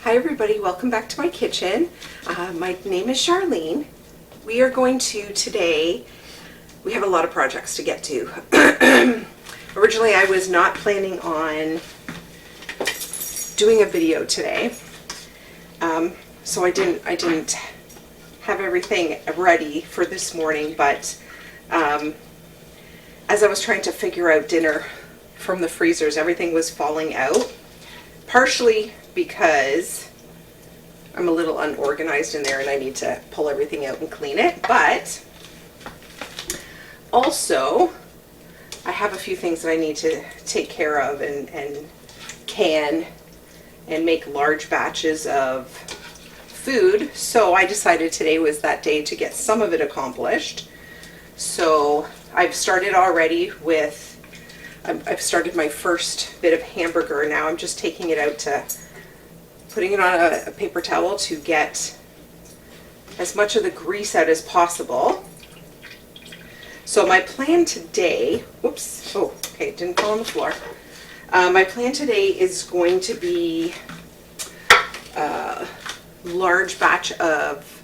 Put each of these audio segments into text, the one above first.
Hi everybody, welcome back to my kitchen. My name is Charlene. We are going to today, we have a lot of projects to get to. Originally I was not planning on doing a video today, so I didn't have everything ready for this morning, but as I was trying to figure out dinner from the freezers, everything was falling out, partially because I'm a little unorganized in there and I need to pull everything out and clean it, but also I have a few things that I need to take care of and can and make large batches of food. So I decided today was that day to get some of it accomplished. So I've started already with, I've started my first bit of hamburger. Now I'm just taking it out to putting it on a paper towel to get as much of the grease out as possible. So my plan today, whoops, oh, okay, didn't fall on the floor. My plan today is going to be a large batch of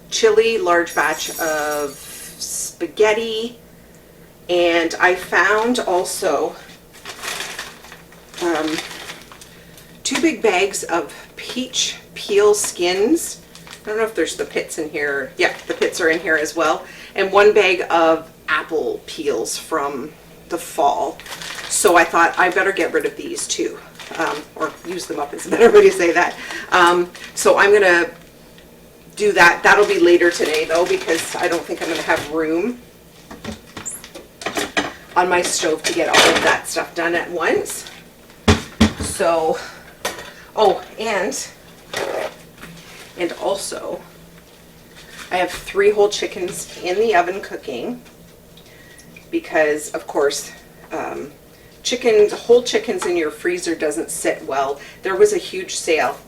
chili, large batch of spaghetti, and I found also 2 big bags of peach peel skins. I don't know if there's the pits in here. Yeah, the pits are in here as well. And 1 bag of apple peels from the fall. So I thought I better get rid of these too. Or use them up is a better way to say that. So I'm gonna do that. That'll be later today though, because I don't think I'm gonna have room on my stove to get all of that stuff done at once. So, oh, and also, I have 3 whole chickens in the oven cooking because, of course, whole chickens in your freezer doesn't sit well. There was a huge sale,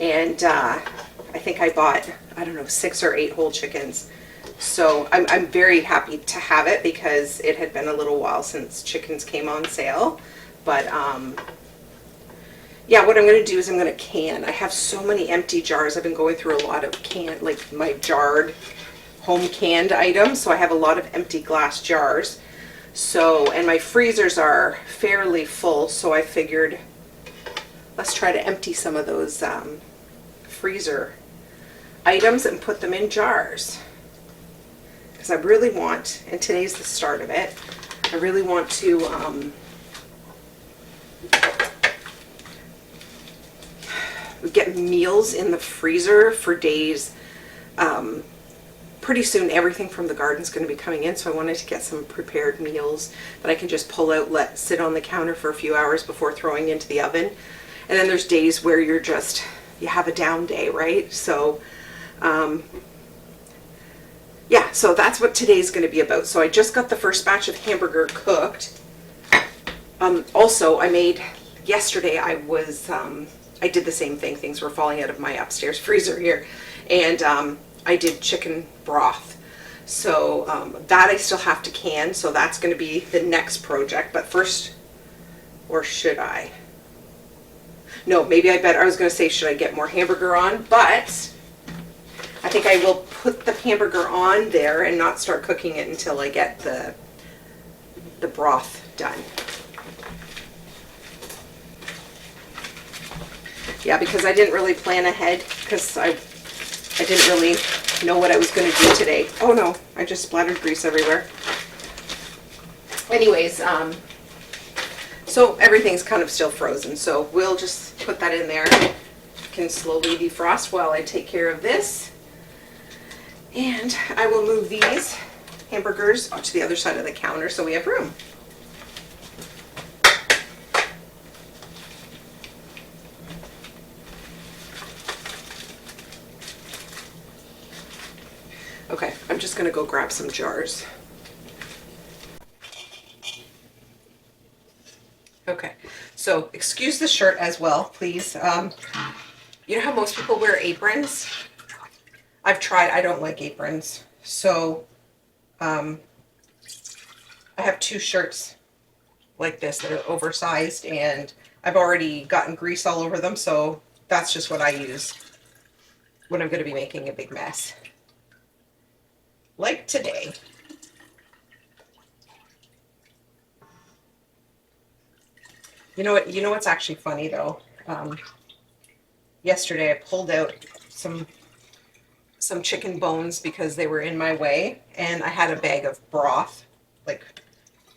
and I think I bought, I don't know, 6 or 8 whole chickens. So I'm very happy to have it because it had been a little while since chickens came on sale. But yeah, what I'm going to do is I'm going to can. I have so many empty jars. I've been going through a lot of like my jarred home canned items. So I have a lot of empty glass jars. So, and my freezers are fairly full. So I figured let's try to empty some of those freezer items and put them in jars. Because I really want, and today's the start of it, I really want to get meals in the freezer for days. Pretty soon everything from the garden is going to be coming in, so I wanted to get some prepared meals that I can just pull out, let sit on the counter for a few hours before throwing into the oven. And then there's days where you have a down day, right? So yeah, so that's what today's going to be about. So I just got the first batch of hamburger cooked. Also, I made, yesterday I did the same thing. Things were falling out of my upstairs freezer here. And I did chicken broth. So that I still have to can. So that's going to be the next project. But first, or should I? No, maybe I was going to say, should I get more hamburger on? But I think I will put the hamburger on there and not start cooking it until I get the broth done. Yeah, because I didn't really plan ahead because I didn't really know what I was going to do today. Oh no, I just splattered grease everywhere. Anyways, so everything's kind of still frozen, so we'll just put that in there. It can slowly defrost while I take care of this. And I will move these hamburgers to the other side of the counter so we have room. Okay, I'm just going to go grab some jars. Okay, so excuse the shirt as well, please. You know how most people wear aprons? I've tried, I don't like aprons. So I have 2 shirts like this that are oversized, and I've already gotten grease all over them, so that's just what I use when I'm going to be making a big mess. Like today. You know what's actually funny though? Yesterday I pulled out some chicken bones because they were in my way, and I had a bag of broth, like,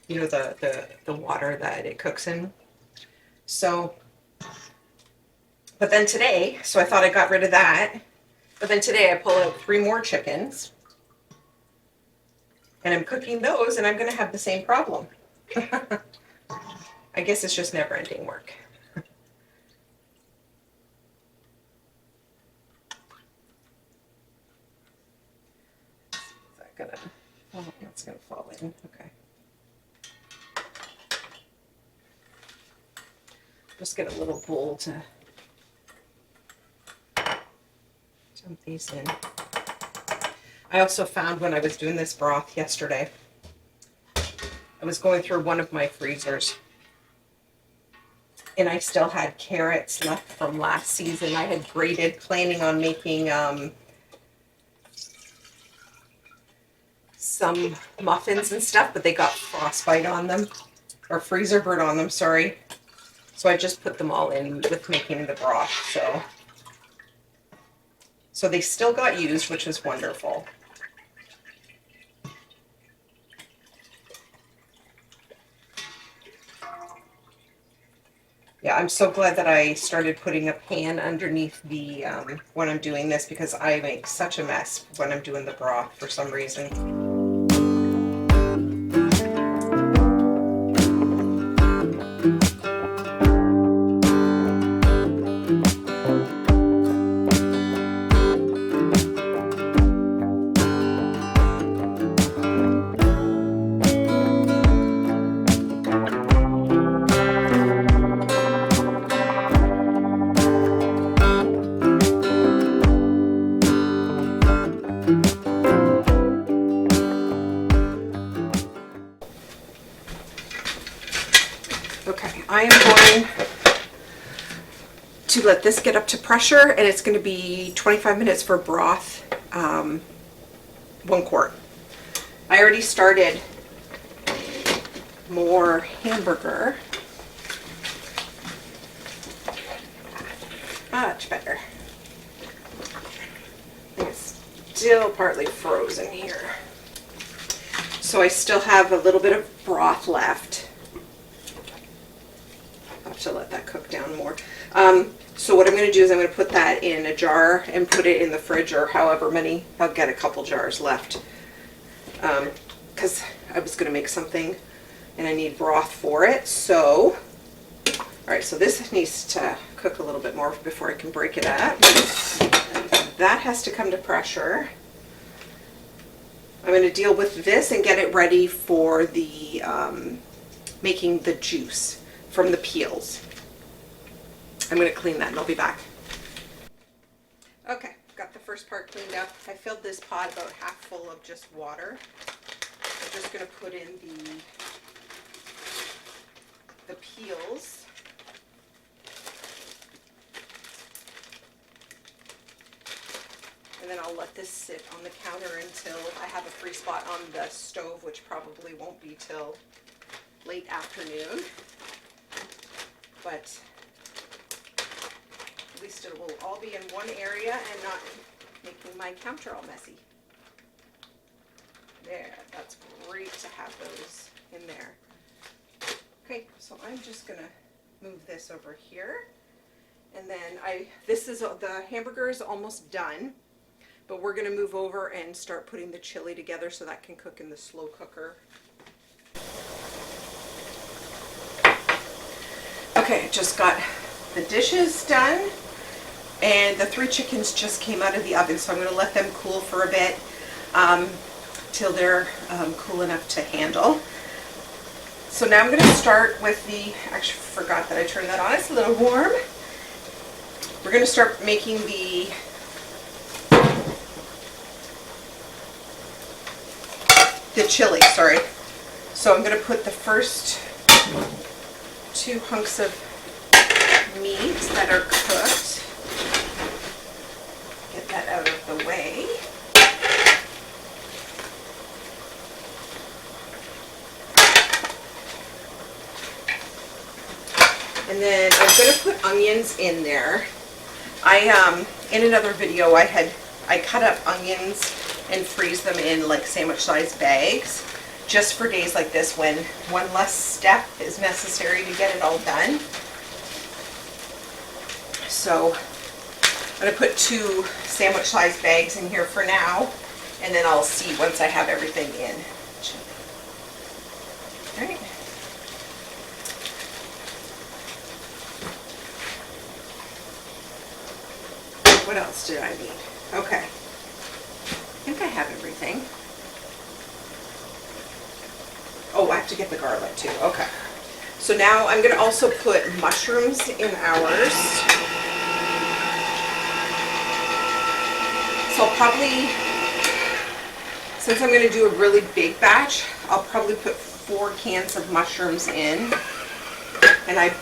you know, the water that it cooks in. So, but then today, so I thought I got rid of that, but then today I pull out 3 more chickens, and I'm cooking those, and I'm going to have the same problem. I guess it's just never-ending work. Is that gonna? Oh, that's gonna fall in. Okay. Just get a little bowl to dump these in. I also found when I was doing this broth yesterday, I was going through one of my freezers, and I still had carrots left from last season. I had grated, planning on making some muffins and stuff, but they got frostbite on them, or freezer burn on them, sorry. So I just put them all in with making the broth, so they still got used, which was wonderful. Yeah, I'm so glad that I started putting a pan underneath the, when I'm doing this, because I make such a mess when I'm doing the broth for some reason. Okay, I am going to let this get up to pressure, and it's going to be 25 minutes for broth, 1 quart. I already started more hamburger. Much better. It's still partly frozen here. So I still have a little bit of broth left. I'll have to let that cook down more. So what I'm going to do is I'm going to put that in a jar and put it in the fridge, or however many. I'll get a couple jars left. Because I was going to make something and I need broth for it. So, alright, so this needs to cook a little bit more before I can break it up. That has to come to pressure. I'm going to deal with this and get it ready for the making the juice from the peels. I'm going to clean that and I'll be back. Okay, got the first part cleaned up. I filled this pot about half full of just water. I'm just going to put in the peels. And then I'll let this sit on the counter until I have a free spot on the stove, which probably won't be till late afternoon. But at least it will all be in one area and not making my counter all messy. There, that's great to have those in there. Okay, so I'm just gonna move this over here. And then the hamburger is almost done, but we're gonna move over and start putting the chili together so that can cook in the slow cooker. Okay, I just got the dishes done, and the 3 chickens just came out of the oven, so I'm going to let them cool for a bit till they're cool enough to handle. So now I'm going to start with actually forgot that I turned that on, it's a little warm. We're going to start making the chili, sorry. So I'm going to put the first 2 hunks of meat that are cooked. onions in there. I in another video I cut up onions and freeze them in like sandwich sized bags just for days like this when one less step is necessary to get it all done. So I'm going to put 2 sandwich sized bags in here for now, and then I'll see once I have everything in. All right. What else did I need? Okay. I think I have everything. Oh, I have to get the garlic too. Okay. So now I'm going to also put mushrooms in ours. So I'll probably, since I'm going to do a really big batch, I'll probably put 4 cans of mushrooms in. And I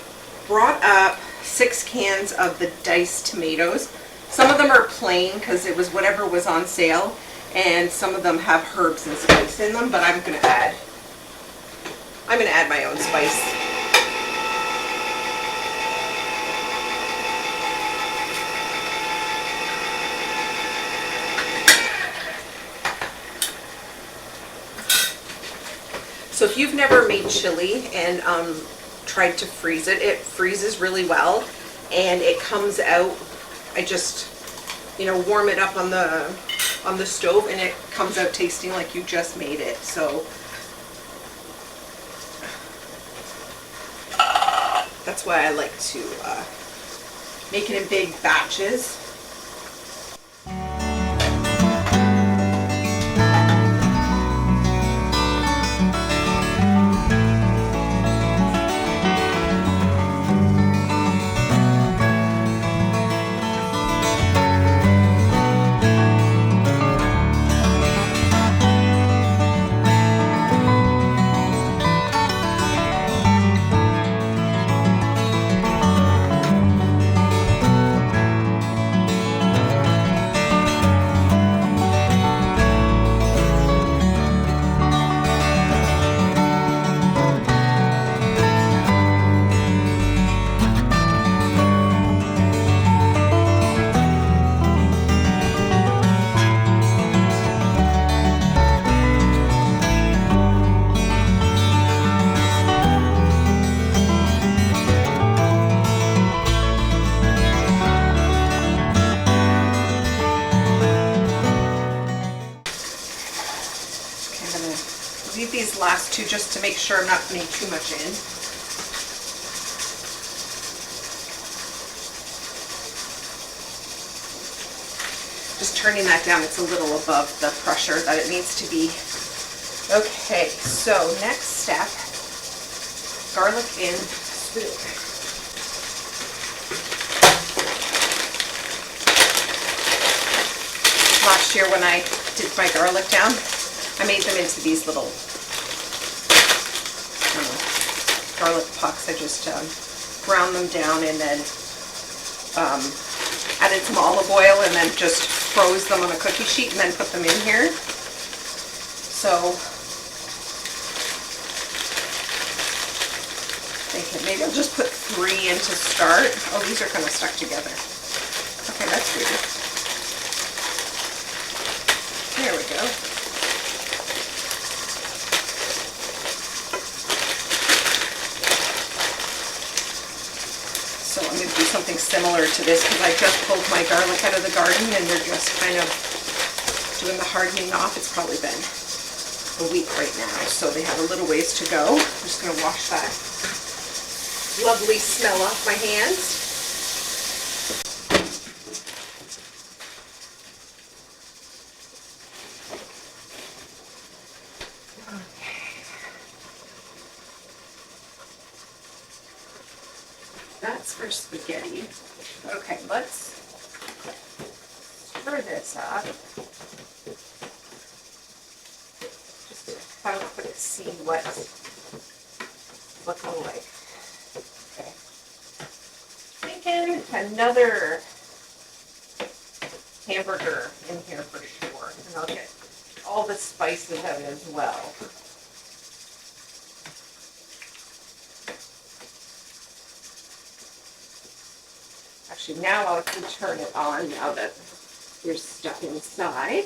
brought up 6 cans of the diced tomatoes. Some of them are plain because it was whatever was on sale, and some of them have herbs and spice in them, but I'm going to add my own spice. So if you've never made chili and tried to freeze it, it freezes really well, and it comes out. I just, warm it up on the stove, and it comes out tasting like you just made it. So that's why I like to make it in big batches. Leave these last 2 just to make sure I'm not putting too much in. Just turning that down, it's a little above the pressure that it needs to be. Okay, so next step, garlic in spoon. Last year when I did my garlic down, I made them into these little garlic pucks. I just ground them down and then added some olive oil and then just froze them on a cookie sheet and then put them in here. So maybe I'll just put 3 in to start. Oh, these are kind of stuck together. Okay, that's weird. There we go. So I'm going to do something similar to this because I just pulled my garlic out of the garden and they're just kind of doing the hardening off. It's probably been a week right now, so they have a little ways to go. I'm just going to wash that lovely smell off my hands. That's for spaghetti. Okay, let's stir this up. Just to have a quick see what it's looking like. Okay. Thinking another hamburger in here for sure. And I'll get all the spices out as well. Actually, now I can turn it on now that there's stuff inside.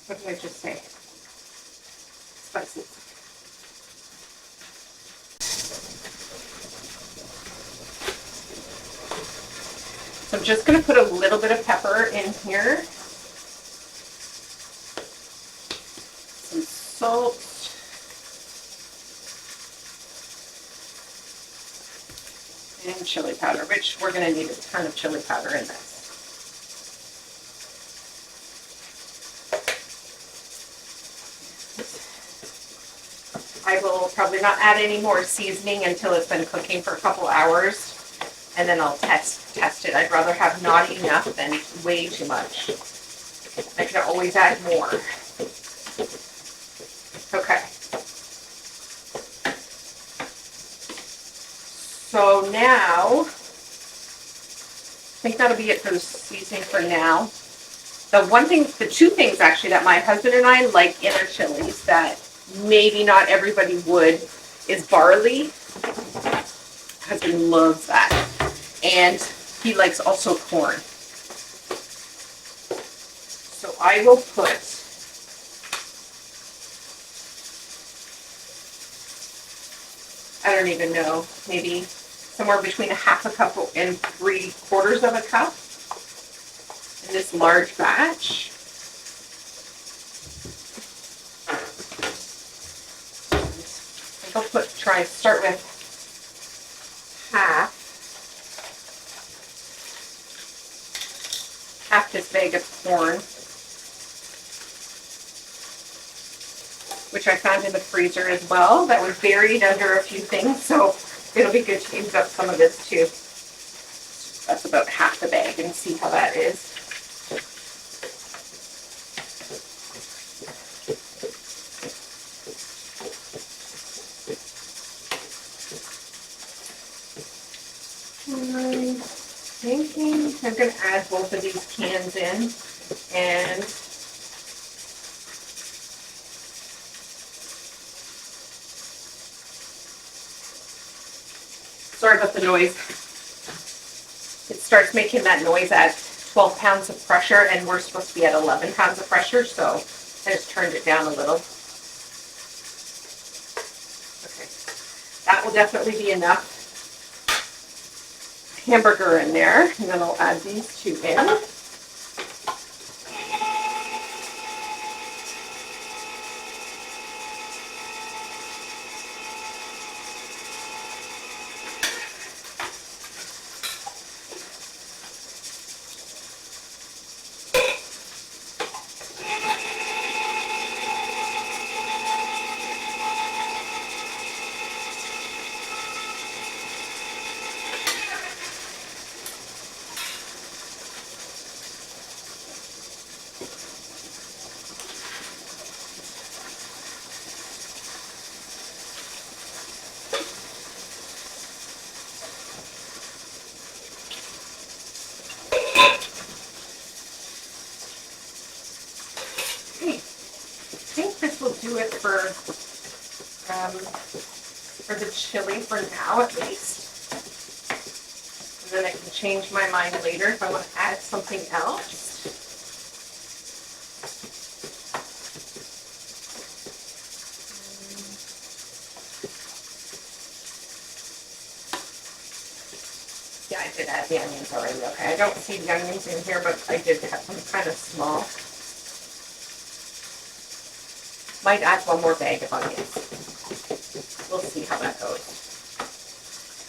What did I just say? Spices. So I'm just going to put a little bit of pepper in here. Some salt. And chili powder, which we're going to need a ton of chili powder in this. I will probably not add any more seasoning until it's been cooking for a couple hours, and then I'll test it. I'd rather have not enough than way too much. I can always add more. Okay. So now, I think that'll be it for the seasoning for now. The two things actually that my husband and I like in our chilies that maybe not everybody would is barley. My husband loves that. And he likes also corn. So I will put I don't even know, maybe somewhere between a half a cup and 3/4 of a cup in this large batch. I think I'll start with half this bag of corn, which I found in the freezer as well. That was buried under a few things, so it'll be good to use up some of this too. That's about half the bag, and see how that is. I'm thinking I'm going to add both of these cans in, and sorry about the noise. It starts making that noise at 12 pounds of pressure, and we're supposed to be at 11 pounds of pressure, so I just turned it down a little. Okay, that will definitely be enough hamburger in there, and then I'll add these two in. Do it for the chili for now, at least. And then I can change my mind later if I want to add something else. Yeah, I did add the onions already. Okay, I don't see the onions in here, but I did have them kind of small. Might add one more bag of onions. We'll see how that goes.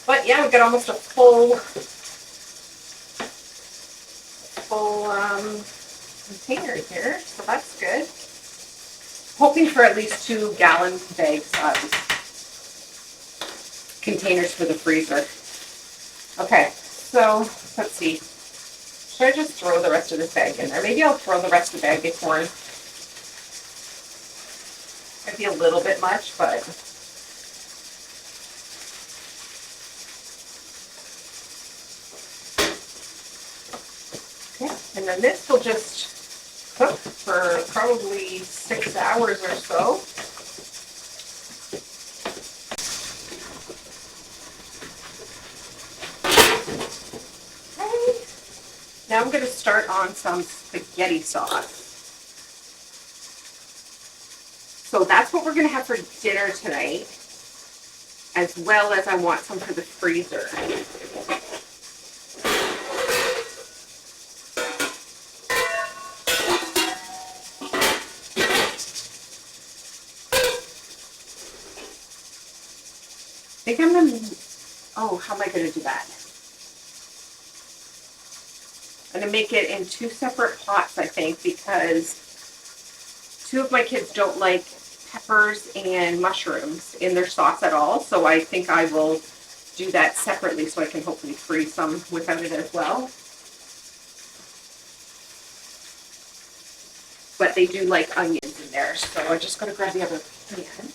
But yeah, we've got almost a full container here, so that's good. Hoping for at least 2 gallon bag size containers for the freezer. Okay, so let's see. Should I just throw the rest of this bag in there? Maybe I'll throw the rest of the bag of corn. Might be a little bit much, but okay. And then this will just cook for probably 6 hours or so. Now I'm going to start on some spaghetti sauce. So that's what we're going to have for dinner tonight, as well as I want some for the freezer. I think I'm going to, oh, how am I going to do that? I'm going to make it in 2 separate pots, I think, because 2 of my kids don't like peppers and mushrooms in their sauce at all. So I think I will do that separately so I can hopefully freeze some without it as well. But they do like onions in there, so I just got to grab the other pan.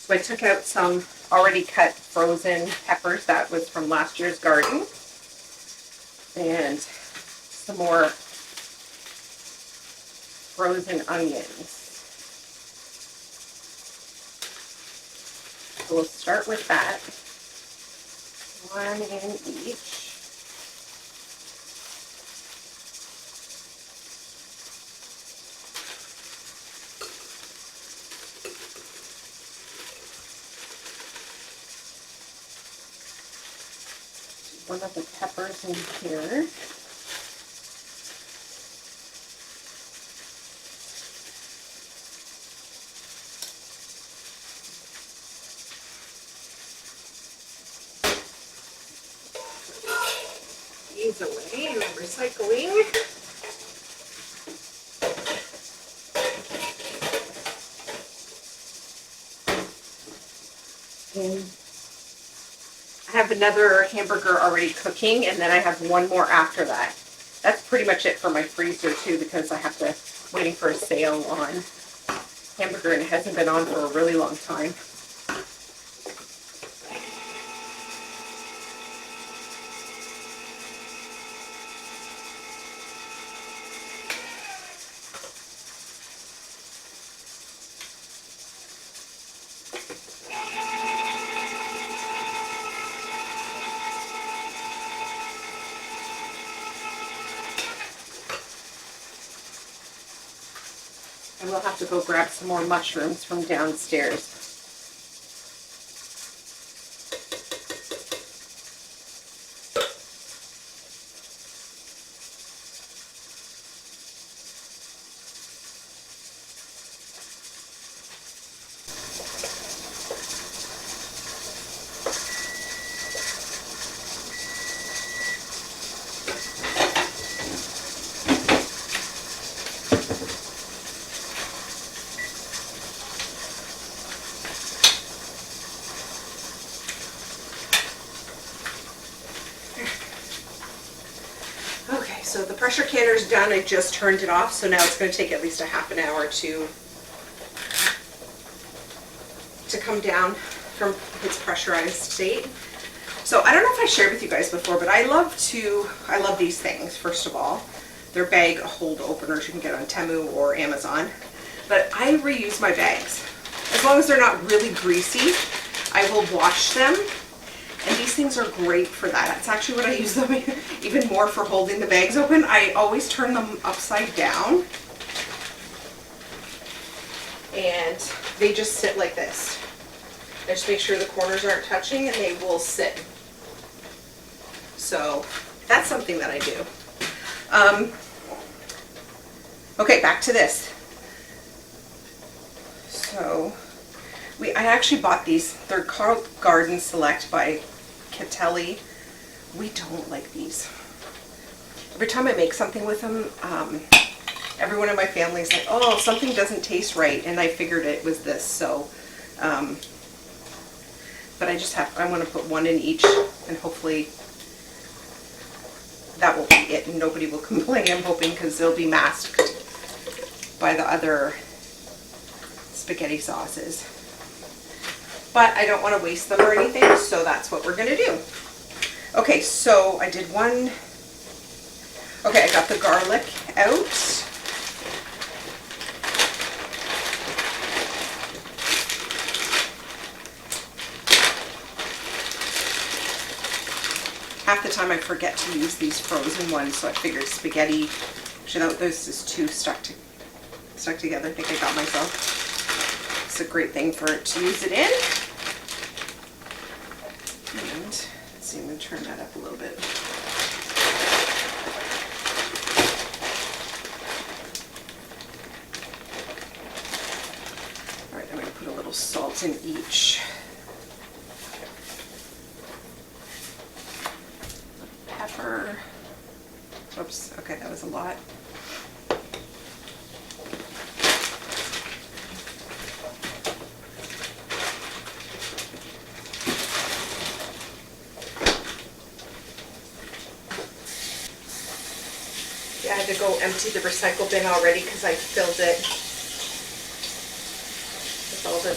So I took out some already cut frozen peppers. That was from last year's garden. And some more frozen onions. So we'll start with that. 1 in each. One of the peppers in here. These away and I'm recycling. And I have another hamburger already cooking, and then I have one more after that. That's pretty much it for my freezer too, because I have to waiting for a sale on hamburger, and it hasn't been on for a really long time. And we'll have to go grab some more mushrooms from downstairs. So the pressure canner is done. I just turned it off, so now it's going to take at least a half an hour to come down from its pressurized state. So I don't know if I shared with you guys before, but I love these things. First of all, they're bag hold openers you can get on Temu or Amazon. But I reuse my bags. As long as they're not really greasy, I will wash them. And these things are great for that. That's actually what I use them even more for, holding the bags open. I always turn them upside down. And they just sit like this. I just make sure the corners aren't touching and they will sit. So that's something that I do. Okay, back to this. So I actually bought these. They're called Garden Select by Catelli. We don't like these. Every time I make something with them, everyone in my family is like, oh, something doesn't taste right, and I figured it was this. So but I want to put one in each, and hopefully that will be it and nobody will complain, I'm hoping, because they'll be masked by the other spaghetti sauces. But I don't want to waste them or anything, so that's what we're going to do. Okay, so I did one. Okay, I got the garlic out. half the time I forget to use these frozen ones, so I figured spaghetti, actually no, this is too stuck together. I think I got myself. It's a great thing to use it in. And let's see, I'm going to turn that up a little bit. All right, I'm going to put a little salt in each. Pepper. Oops, okay, that was a lot. Yeah, I had to go empty the recycle bin already because I filled it with all the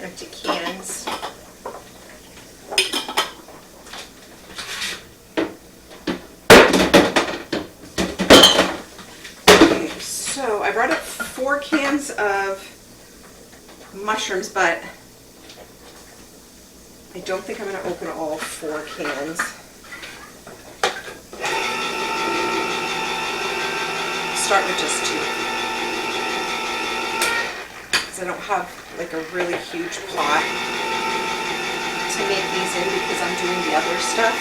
empty cans. So I brought up 4 cans of mushrooms, but I don't think I'm going to open all 4 cans. Start with just 2. Because I don't have like a really huge pot to make these in because I'm doing the other stuff.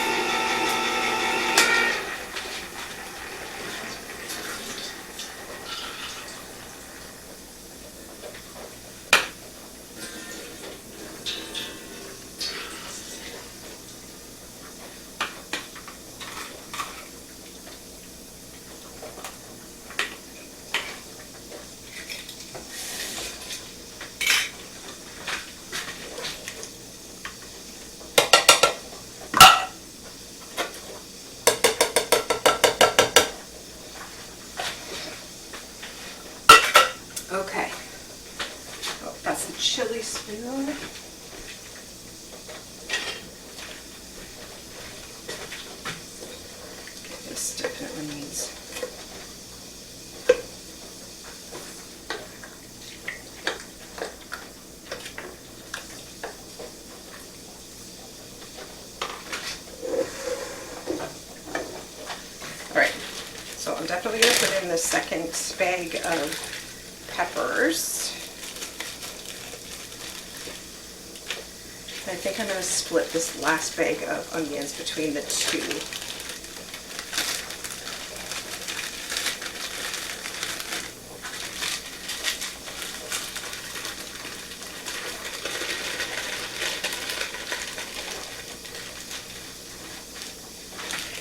Okay, oh, that's the chili spoon. Okay, this definitely needs. All right, so I'm definitely going to put in the second bag of peppers. I think I'm going to split this last bag of onions between the 2.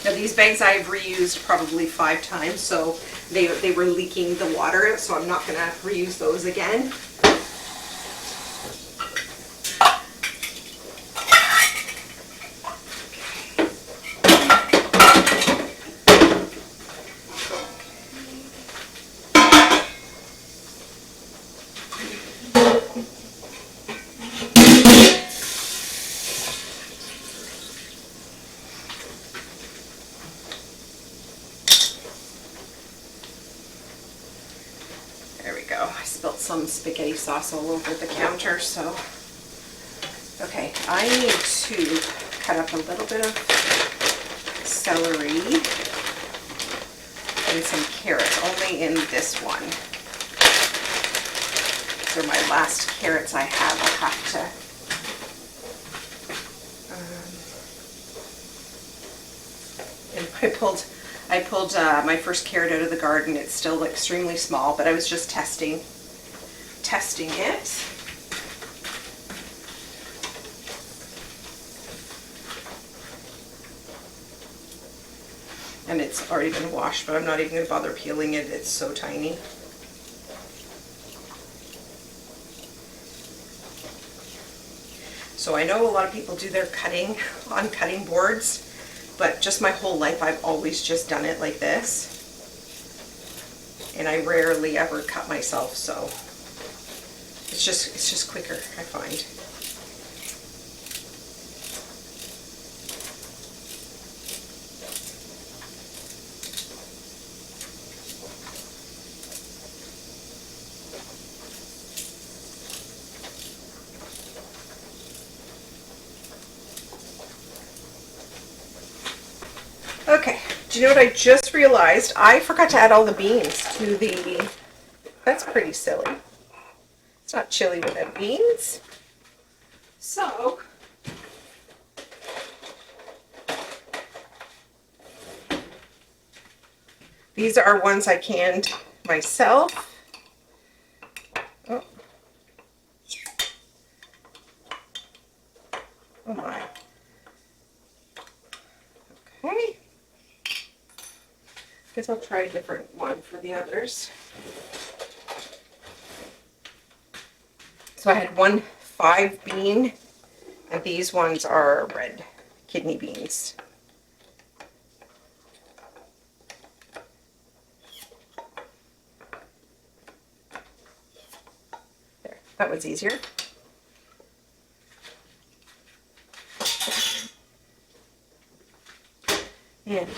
Now these bags I've reused probably 5 times, so they were leaking the water, so I'm not going to reuse those again. There we go. I spilled some spaghetti sauce all over the counter, so. Okay, I need to cut up a little bit of celery and some carrots, only in this one. These are my last carrots I have. I'll have to and I pulled my first carrot out of the garden. It's still extremely small, but I was just testing it. And it's already been washed, but I'm not even going to bother peeling it. It's so tiny. So I know a lot of people do their cutting on cutting boards, but just my whole life I've always just done it like this. And I rarely ever cut myself, so it's just quicker, I find. Do you know what I just realized? I forgot to add all the beans to the, that's pretty silly. It's not chili without beans. So, these are ones I canned myself. Oh, oh my. Okay. Guess I'll try a different one for the others. So I had one 5-bean, and these ones are red kidney beans. There, that was easier. And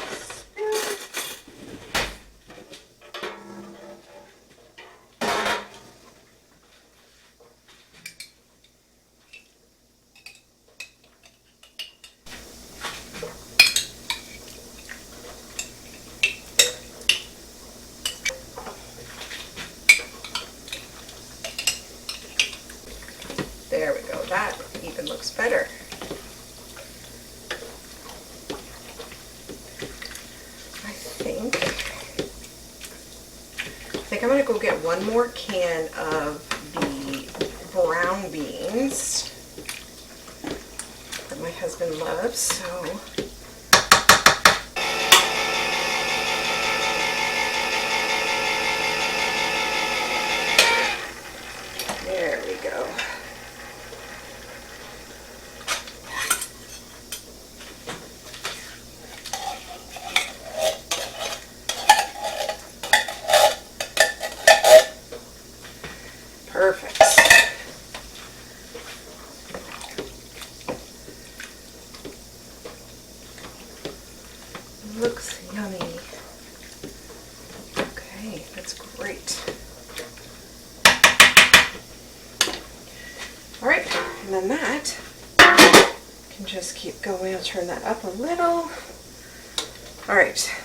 there we go, that even looks better. I think I'm gonna go get one more can of the brown beans that my husband loves, so there we go. Perfect. Looks yummy. Okay, that's great. All right, and then that can just keep going. I'll turn that up a little. All right.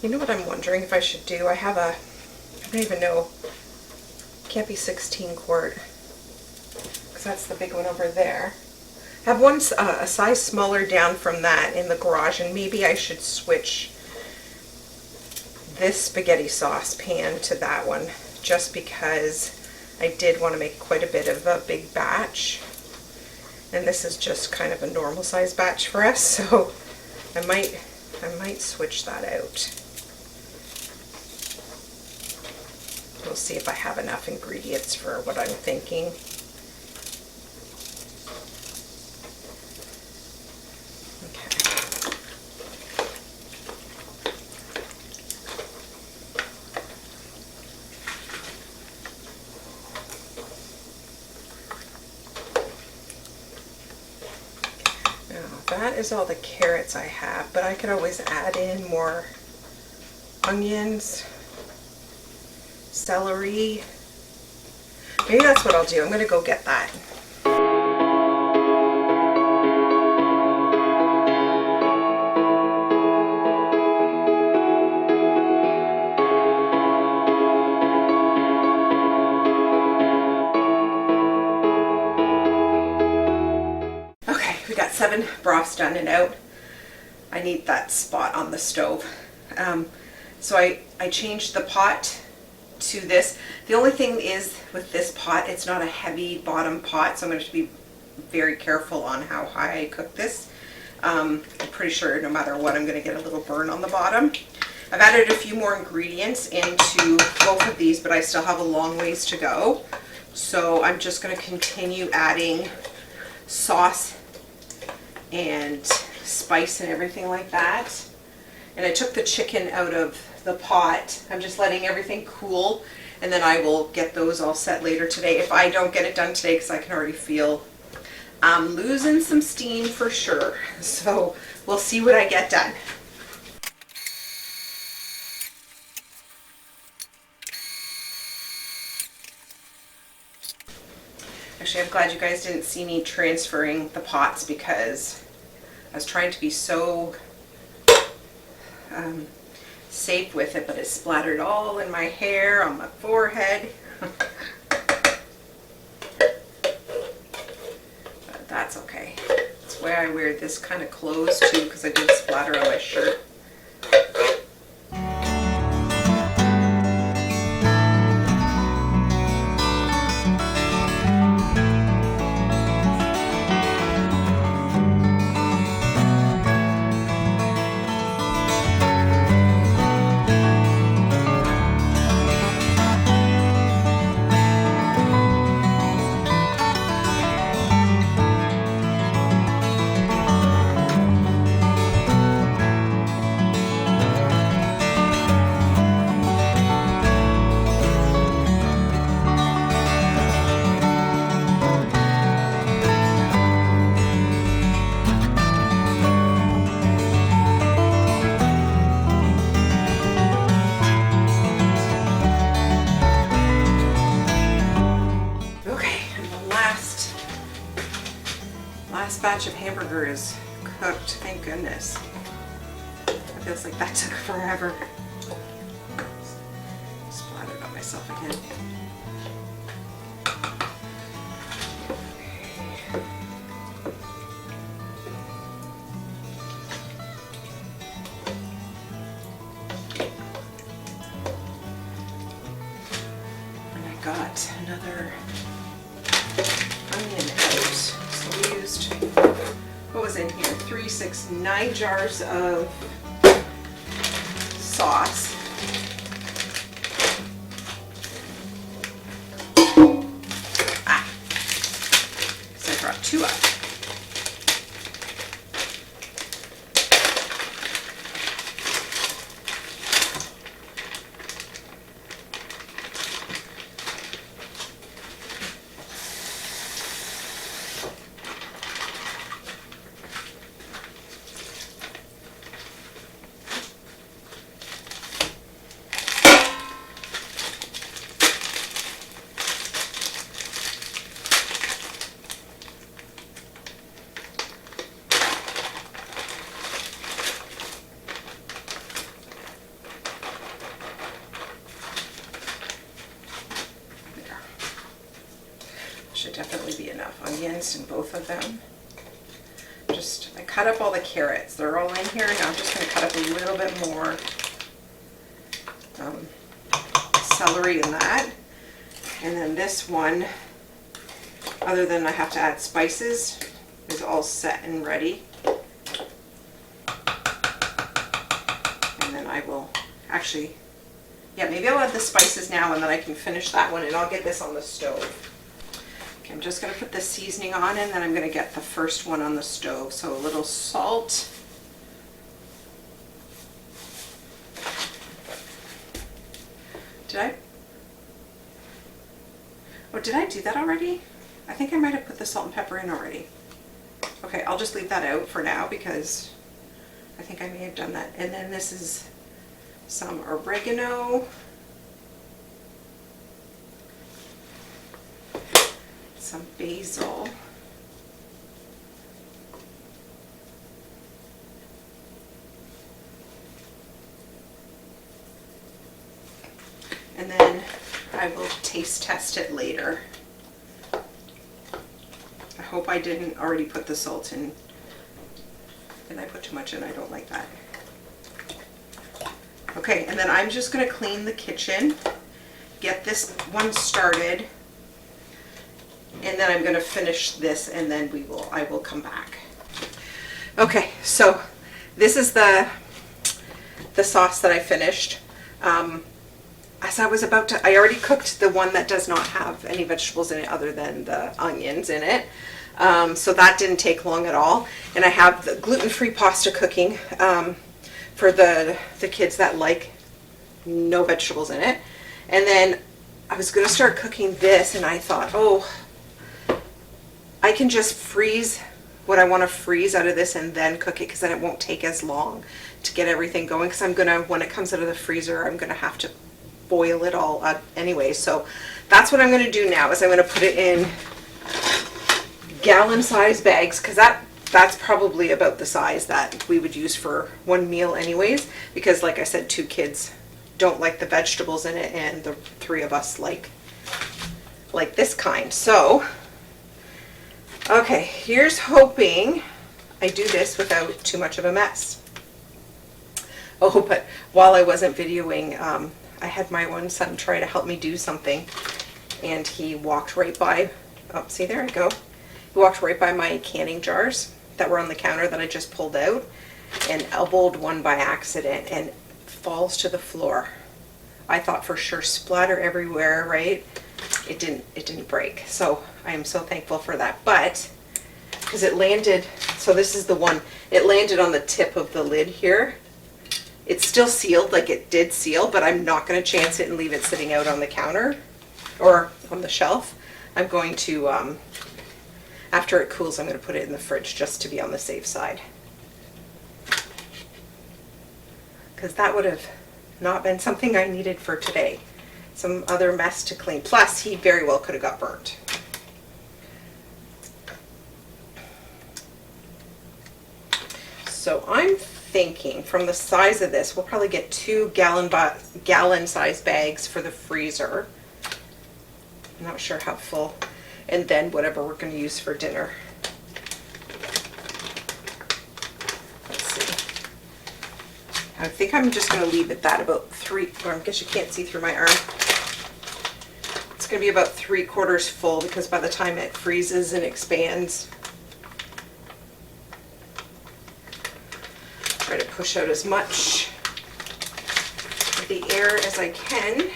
You know what I'm wondering if I should do? I have a, I don't even know, can't be 16 quart, because that's the big one over there. I have one a size smaller down from that in the garage, and maybe I should switch this spaghetti sauce pan to that one, just because I did want to make quite a bit of a big batch. And this is just kind of a normal size batch for us, so I might switch that out. We'll see if I have enough ingredients for what I'm thinking. Okay. Now that is all the carrots I have, but I could always add in more onions, celery. Maybe that's what I'll do. I'm going to go get that. Okay, we got 7 broths done and out. I need that spot on the stove. So I changed the pot to this. The only thing is with this pot, it's not a heavy bottom pot, so I'm going to be very careful on how high I cook this. I'm pretty sure no matter what, I'm going to get a little burn on the bottom. I've added a few more ingredients into both of these, but I still have a long ways to go. So I'm just going to continue adding sauce and spice and everything like that. And I took the chicken out of the pot. I'm just letting everything cool, and then I will get those all set later today. If I don't get it done today, because I can already feel I'm losing some steam for sure. So we'll see what I get done. Actually, I'm glad you guys didn't see me transferring the pots because I was trying to be so safe with it, but it splattered all in my hair, on my forehead. But that's okay. That's why I wear this kind of clothes too, because I did splatter on my shirt. Last batch of hamburger is cooked, thank goodness. It feels like that took forever. Splattered on myself again. And I got another onion out. So we used, what was in here? 3, 6, 9 jars of sauce. So I brought 2 up. Should definitely be enough onions in both of them. I cut up all the carrots. They're all in here. Now I'm just going to cut up a little bit more celery in that. And then this one, other than I have to add spices, is all set and ready. And then I will actually, yeah, maybe I'll add the spices now and then I can finish that one and I'll get this on the stove. Okay, I'm just going to put the seasoning on and then I'm going to get the first one on the stove. So a little salt. Did I do that already? I think I might have put the salt and pepper in already. Okay, I'll just leave that out for now because I think I may have done that. And then this is some oregano. Some basil. And then I will taste test it later. I hope I didn't already put the salt in. Did I put too much in? I don't like that. Okay, and then I'm just going to clean the kitchen, get this one started, and then I'm going to finish this and then I will come back. Okay, so this is the sauce that I finished. As I was about to, I already cooked the one that does not have any vegetables in it other than the onions in it. So that didn't take long at all. And I have the gluten-free pasta cooking for the kids that like no vegetables in it. And then I was going to start cooking this and I thought, oh, I can just freeze what I want to freeze out of this and then cook it, because then it won't take as long to get everything going, because I'm gonna, when it comes out of the freezer, I'm gonna have to boil it all up anyway. So that's what I'm gonna do now, is I'm gonna put it in gallon size bags, because that's probably about the size that we would use for one meal anyways, because like I said, 2 kids don't like the vegetables in it, and the 3 of us like this kind. So okay, here's hoping I do this without too much of a mess. Oh, but while I wasn't videoing, I had my one son try to help me do something, and he walked right by, oh, see, there I go. He walked right by my canning jars that were on the counter that I just pulled out, and elbowed one by accident and falls to the floor. I thought for sure splatter everywhere, right? It didn't break. So I am so thankful for that. But because it landed, so this is the one, it landed on the tip of the lid here. It's still sealed, like it did seal, but I'm not going to chance it and leave it sitting out on the counter or on the shelf. I'm going to, after it cools, I'm going to put it in the fridge just to be on the safe side. Because that would have not been something I needed for today. Some other mess to clean. Plus, he very well could have got burnt. So I'm thinking from the size of this, we'll probably get 2 gallon size bags for the freezer. I'm not sure how full. And then whatever we're going to use for dinner. Let's see. I think I'm just going to leave it that about 3, or I guess you can't see through my arm. It's going to be about 3/4 full, because by the time it freezes and expands, try to push out as much of the air as I can.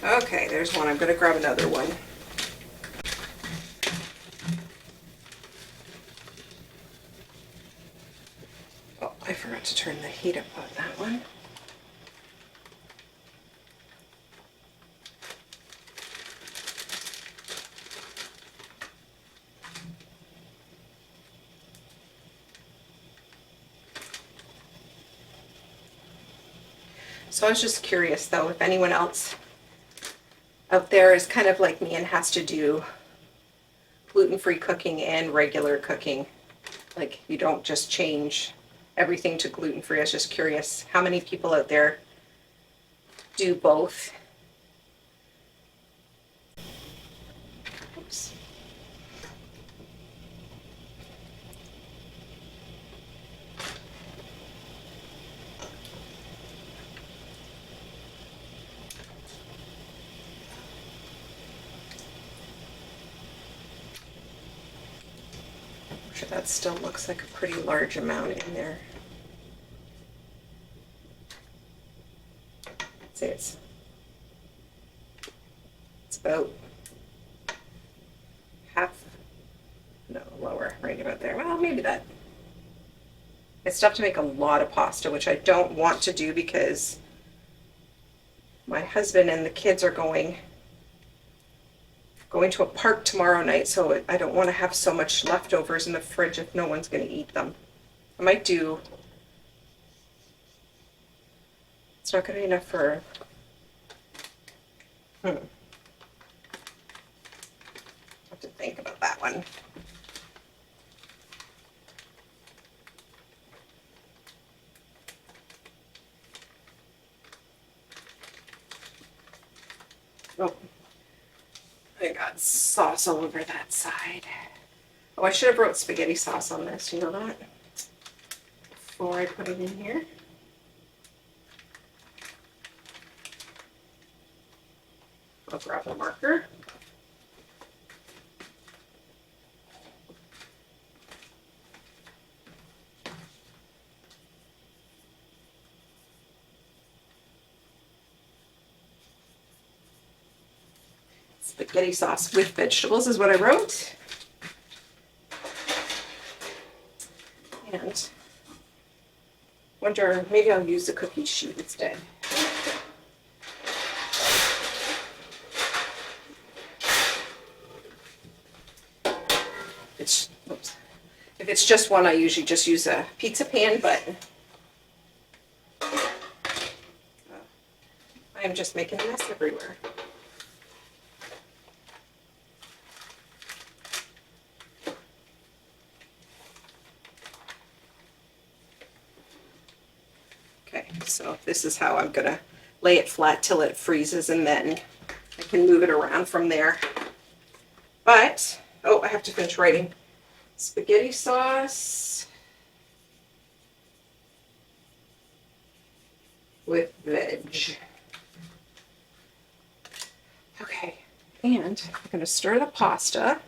Okay, there's one. I'm going to grab another one. Oh, I forgot to turn the heat up on that one. So I was just curious though, if anyone else out there is kind of like me and has to do gluten-free cooking and regular cooking. Like, you don't just change everything to gluten-free. I was just curious how many people out there do both. Oops. That still looks like a pretty large amount in there. See, it's about half, no, lower, right about there. Well, maybe that. It's tough to make a lot of pasta, which I don't want to do because my husband and the kids are going to a park tomorrow night, so I don't want to have so much leftovers in the fridge if no one's going to eat them. I might do, it's not going to be enough for, have to think about that one. Oh. I got sauce all over that side. Oh, I should have wrote spaghetti sauce on this, you know that? Before I put it in here. I'll grab a marker. Spaghetti sauce with vegetables is what I wrote. And wonder, maybe I'll use the cookie sheet instead. If it's just one, I usually just use a pizza pan, but I am just making a mess everywhere. Okay, so this is how I'm gonna lay it flat till it freezes, and then I can move it around from there. But, oh, I have to finish writing. Spaghetti sauce with veg. Okay, and I'm gonna stir the pasta.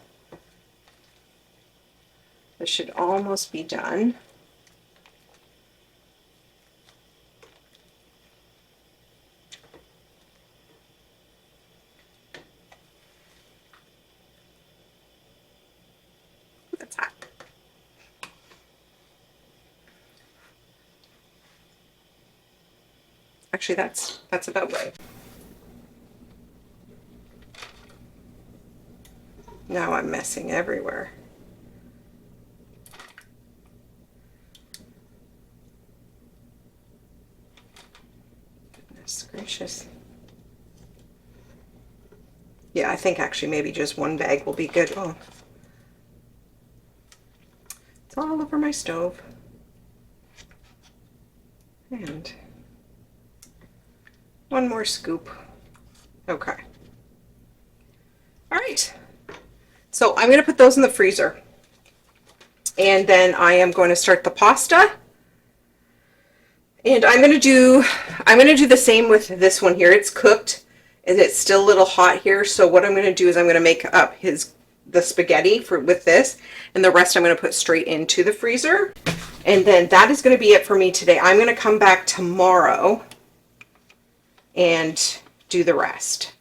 This should almost be done. That's hot. Actually, that's about right. Now I'm messing everywhere. Goodness gracious. Yeah, I think actually maybe just one bag will be good. Oh. It's all over my stove. And one more scoop. Okay. All right. So I'm going to put those in the freezer. And then I am going to start the pasta. And I'm going to do the same with this one here. It's cooked and it's still a little hot here. So what I'm going to do is I'm going to make up the spaghetti with this, and the rest I'm going to put straight into the freezer. And then that is going to be it for me today. I'm going to come back tomorrow and do the rest.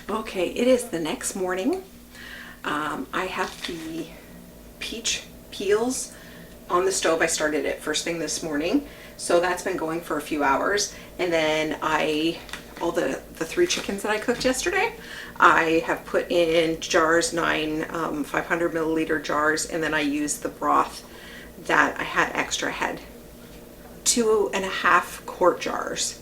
Okay, it is the next morning. I have the peach peels on the stove. I started it first thing this morning, so that's been going for a few hours. And then all the 3 chickens that I cooked yesterday, I have put in jars, 9 500 milliliter jars, and then I used the broth that I had extra. I had 2.5 quart jars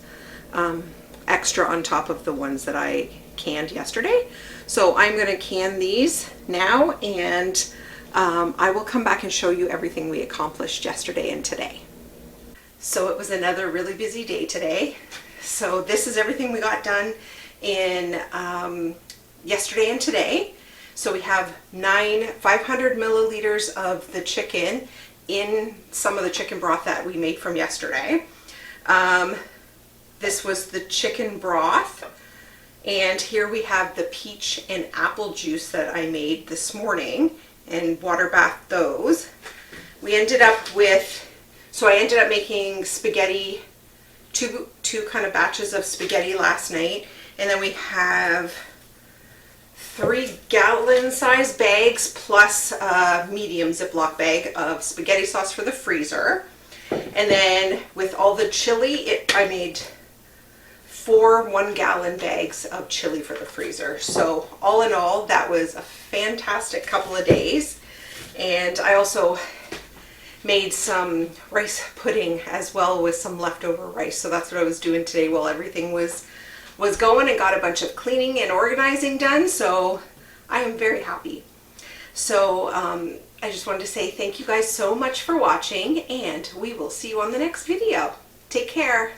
extra on top of the ones that I canned yesterday. So I'm going to can these now, and I will come back and show you everything we accomplished yesterday and today. So it was another really busy day today. So this is everything we got done in yesterday and today. So we have 9 500 milliliters of the chicken in some of the chicken broth that we made from yesterday. This was the chicken broth. And here we have the peach and apple juice that I made this morning and water bathed those. We ended up so I ended up making spaghetti, two kind of batches of spaghetti last night. And then we have 3 gallon size bags plus a medium Ziploc bag of spaghetti sauce for the freezer. And then with all the chili, I made 4 1-gallon bags of chili for the freezer. So all in all, that was a fantastic couple of days. And I also made some rice pudding as well with some leftover rice. So that's what I was doing today while everything was going, and got a bunch of cleaning and organizing done. So I am very happy. So I just wanted to say thank you guys so much for watching, and we will see you on the next video. Take care.